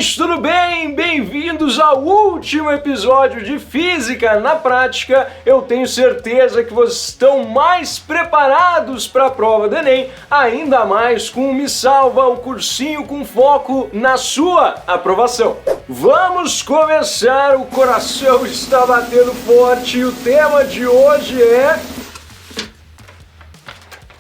gente, tudo bem? Bem-vindos ao último episódio de Física na Prática. Eu tenho certeza que vocês estão mais preparados para a prova do Enem, ainda mais com o Me Salva, o cursinho com foco na sua aprovação. Vamos começar, o coração está batendo forte e o tema de hoje é...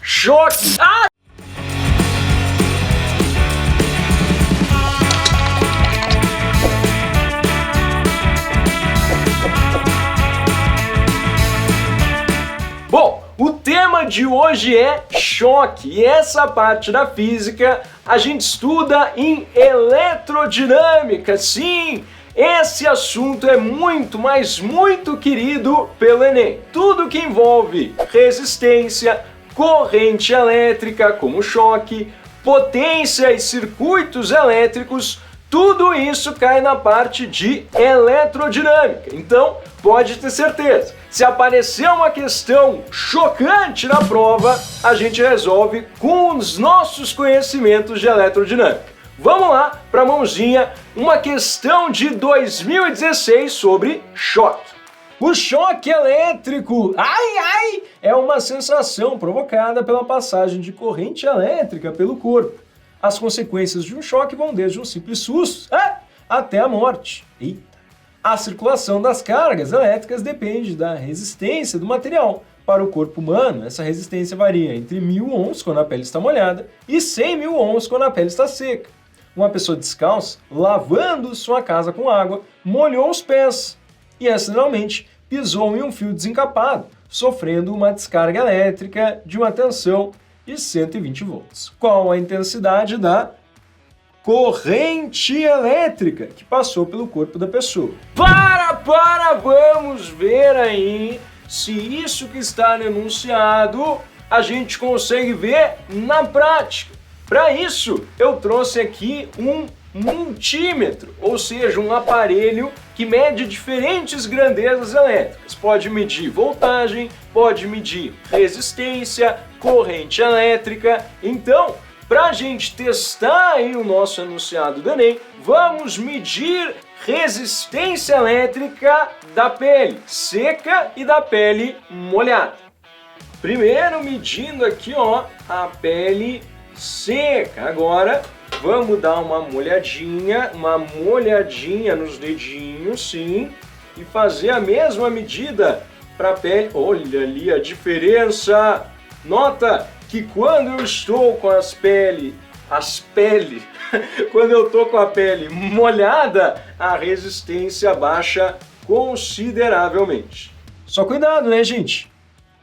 choque! Bom, o tema de hoje é choque e essa parte da física a gente estuda em eletrodinâmica. Sim, esse assunto é muito, mas muito querido pelo Enem. Tudo que envolve resistência, corrente elétrica, como choque, potência e circuitos elétricos, tudo isso cai na parte de eletrodinâmica. Então, pode ter certeza, se aparecer uma questão chocante na prova, a gente resolve com os nossos conhecimentos de eletrodinâmica. Vamos lá para a mãozinha, uma questão de 2016 sobre choque. O choque elétrico, é uma sensação provocada pela passagem de corrente elétrica pelo corpo. As consequências de um choque vão desde um simples susto até a morte. Eita. A circulação das cargas elétricas depende da resistência do material. Para o corpo humano, essa resistência varia entre 1000 ohms quando a pele está molhada e 100.000 ohms quando a pele está seca. Uma pessoa descalça, lavando sua casa com água, molhou os pés e acidentalmente pisou em um fio desencapado, sofrendo uma descarga elétrica de uma tensão de 120 volts. Qual a intensidade da corrente elétrica que passou pelo corpo da pessoa? Vamos ver aí se isso que está no enunciado a gente consegue ver na prática. Para isso, eu trouxe aqui um multímetro, ou seja, um aparelho que mede diferentes grandezas elétricas. Pode medir voltagem, pode medir resistência, corrente elétrica. Então, para a gente testar aí o nosso enunciado do Enem, vamos medir resistência elétrica da pele seca e da pele molhada. Primeiro medindo aqui, a pele seca. Agora vamos dar uma molhadinha nos dedinhos, sim, e fazer a mesma medida para a pele. Olha ali a diferença. Nota que quando eu estou com quando eu estou com a pele molhada, a resistência baixa consideravelmente. Só cuidado, né, gente?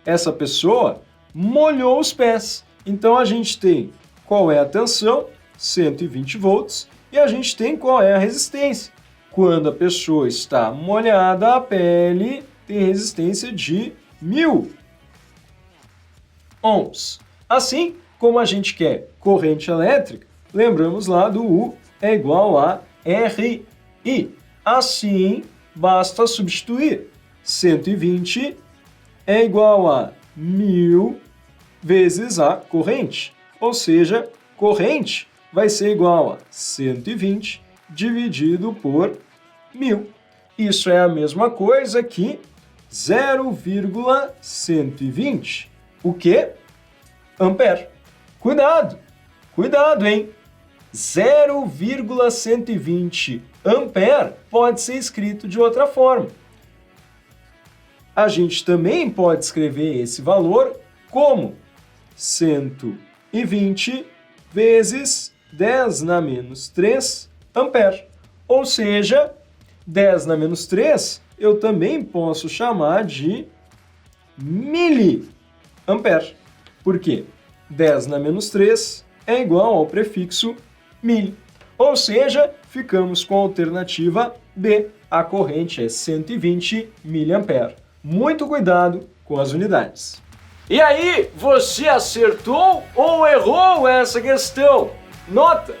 Essa pessoa molhou os pés. Então a gente tem qual é a tensão, 120 volts, e a gente tem qual é a resistência. Quando a pessoa está molhada, a pele tem resistência de 1000 ohms. Assim como a gente quer corrente elétrica, lembramos lá do U é igual a RI. Assim, basta substituir. 120 é igual a 1000 vezes a corrente. Ou seja, corrente vai ser igual a 120 dividido por 1000. Isso é a mesma coisa que 0,120. O quê? Ampere. Cuidado, hein? 0,120 ampere pode ser escrito de outra forma. A gente também pode escrever esse valor como 120 vezes 10 na menos 3 ampere. Ou seja, 10 na menos 3 eu também posso chamar de miliampere. Por quê? 10 na menos 3 é igual ao prefixo mil. Ou seja, ficamos com a alternativa B. A corrente é 120 miliampere. Muito cuidado com as unidades. E aí, você acertou ou errou essa questão? Nota!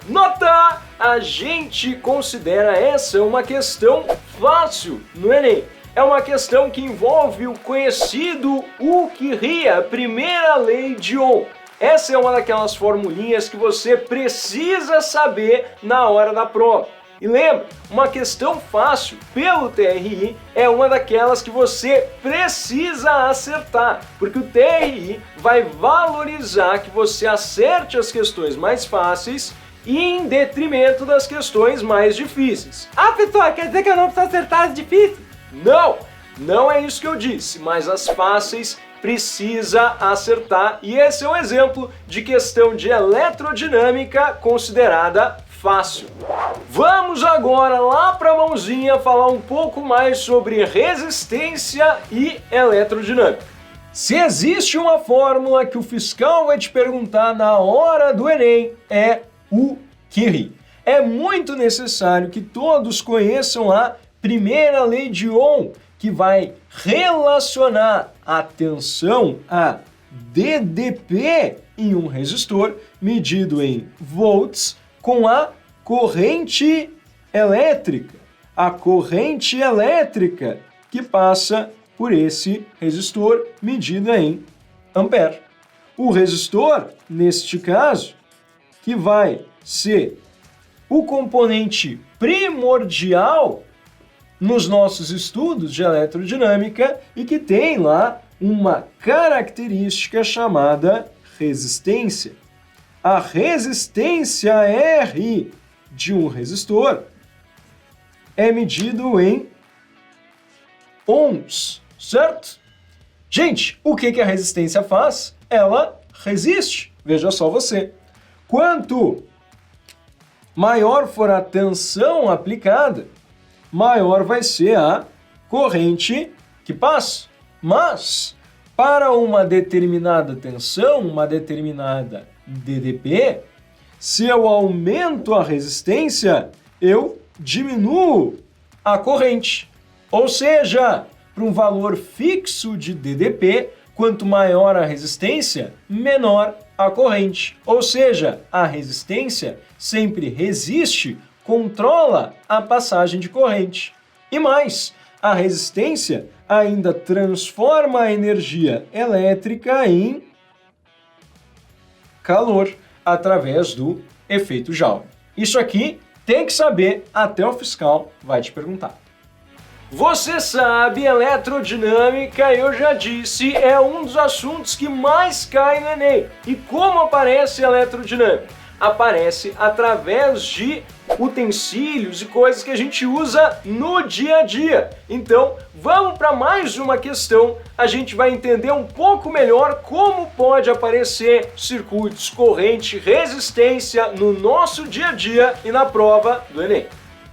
A gente considera essa uma questão fácil no Enem. É uma questão que envolve o conhecido Ukirria, a primeira lei de Ohm. Essa é uma daquelas formulinhas que você precisa saber na hora da prova. E lembra, uma questão fácil pelo TRI é uma daquelas que você precisa acertar, porque o TRI vai valorizar que você acerte as questões mais fáceis e em detrimento das questões mais difíceis. Ah, pessoal, quer dizer que eu não preciso acertar as difíceis? Não, não é isso que eu disse, mas as fáceis precisa acertar, e esse é um exemplo de questão de eletrodinâmica considerada fácil. Vamos agora lá para a mãozinha falar um pouco mais sobre resistência e eletrodinâmica. Se existe uma fórmula que o fiscal vai te perguntar na hora do Enem, é o Curie. É muito necessário que todos conheçam a primeira lei de Ohm, que vai relacionar a tensão a DDP em um resistor medido em volts com a corrente elétrica. A corrente elétrica que passa por esse resistor medida em ampere. O resistor, neste caso, que vai ser o componente primordial nos nossos estudos de eletrodinâmica e que tem lá uma característica chamada resistência. A resistência R de um resistor é medido em ohms, certo? Gente, o que a resistência faz? Ela resiste. Veja só você. Quanto maior for a tensão aplicada, maior vai ser a corrente que passa. Mas, para uma determinada tensão, uma determinada DDP, se eu aumento a resistência, eu diminuo a corrente. Ou seja, para um valor fixo de DDP, quanto maior a resistência, menor a corrente. Ou seja, a resistência sempre resiste, controla a passagem de corrente. E mais, a resistência ainda transforma a energia elétrica em calor através do efeito Joule. Isso aqui tem que saber, até o fiscal vai te perguntar. Você sabe, eletrodinâmica, eu já disse, é um dos assuntos que mais cai no Enem. E como aparece a eletrodinâmica? Aparece através de utensílios e coisas que a gente usa no dia a dia. Então, vamos para mais uma questão. A gente vai entender um pouco melhor como pode aparecer circuitos, corrente, resistência no nosso dia a dia e na prova do Enem.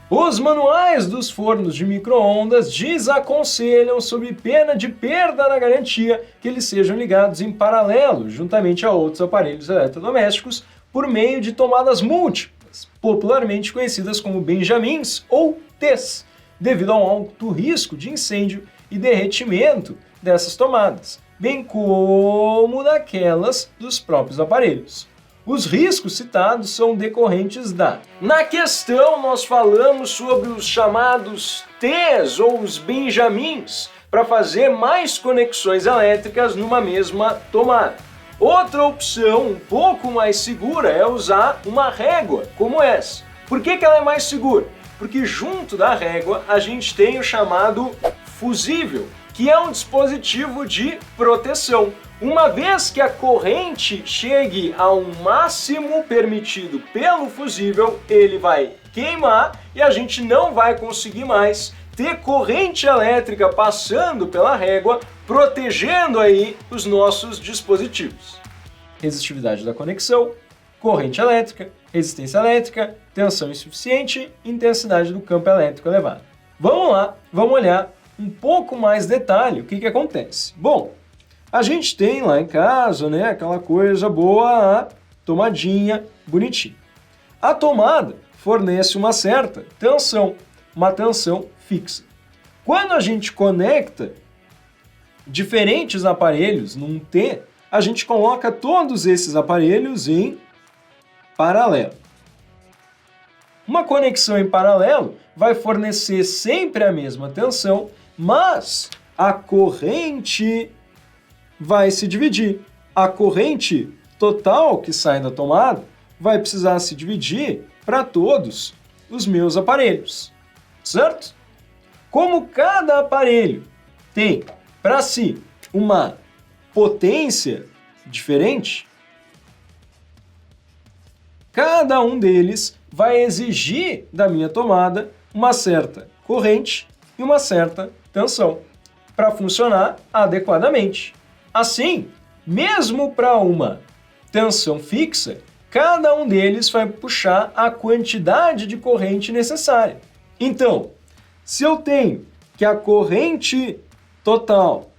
Os manuais dos fornos de micro-ondas desaconselham, sob pena de perda na garantia, que eles sejam ligados em paralelo, juntamente a outros aparelhos eletrodomésticos, por meio de tomadas múltiplas, popularmente conhecidas como benjamins ou T's, devido ao alto risco de incêndio e derretimento dessas tomadas, bem como daquelas dos próprios aparelhos. Os riscos citados são decorrentes da... Na questão, nós falamos sobre os chamados T's ou os benjamins para fazer mais conexões elétricas numa mesma tomada. Outra opção, um pouco mais segura, é usar uma régua, como essa. Por que ela é mais segura? Porque junto da régua a gente tem o chamado fusível, que é um dispositivo de proteção. Uma vez que a corrente chegue ao máximo permitido pelo fusível, ele vai queimar e a gente não vai conseguir mais ter corrente elétrica passando pela régua, protegendo aí os nossos dispositivos. Resistividade da conexão, corrente elétrica, resistência elétrica, tensão insuficiente, intensidade do campo elétrico elevado. Vamos lá, vamos olhar um pouco mais detalhe o que acontece. Bom, a gente tem lá em casa, né, aquela coisa boa, a tomadinha bonitinha. A tomada fornece uma certa tensão, uma tensão fixa. Quando a gente conecta diferentes aparelhos num T, a gente coloca todos esses aparelhos em paralelo. Uma conexão em paralelo vai fornecer sempre a mesma tensão, mas a corrente vai se dividir. A corrente total que sai da tomada vai precisar se dividir para todos os meus aparelhos, certo? Como cada aparelho tem para si uma potência diferente, cada um deles vai exigir da minha tomada uma certa corrente e uma certa tensão para funcionar adequadamente. Assim, mesmo para uma tensão fixa, cada um deles vai puxar a quantidade de corrente necessária. Então, se eu tenho que a corrente total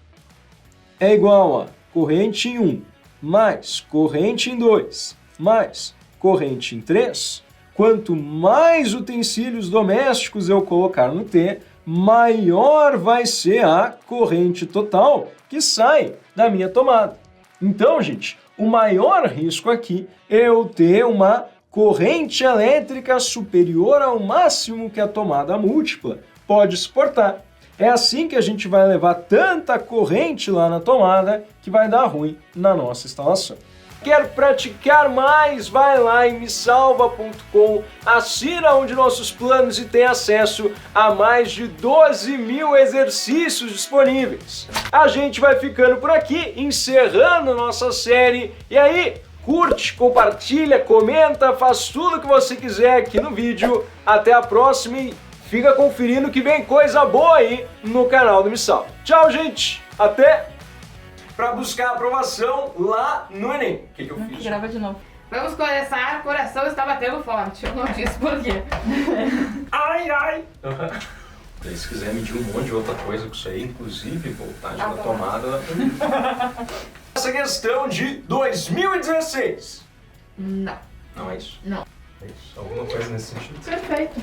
é igual a corrente em 1 mais corrente em 2 mais corrente em 3, quanto mais utensílios domésticos eu colocar no T, maior vai ser a corrente total que sai da minha tomada. Então, gente, o maior risco aqui é eu ter uma corrente elétrica superior ao máximo que a tomada múltipla pode suportar. É assim que a gente vai levar tanta corrente lá na tomada que vai dar ruim na nossa instalação. Quer praticar mais? Vai lá em mesalva.com, assina um de nossos planos e tem acesso a mais de 12 mil exercícios disponíveis. A gente vai ficando por aqui, encerrando nossa série. E aí, curte, compartilha, comenta, faz tudo o que você quiser aqui no vídeo. Até a próxima e fica conferindo que vem coisa boa aí no canal do Me Salva. Tchau, gente! Até! Para buscar aprovação lá no Enem. O que eu fiz? Grava de novo. Vamos começar, o coração está batendo forte. Eu não disse por quê. Ai, ai! Se quiser medir um monte de outra coisa com isso aí, inclusive voltagem da tomada. Essa questão de 2016. Não. Não é isso? Não. É isso. Alguma coisa nesse sentido? Perfeito.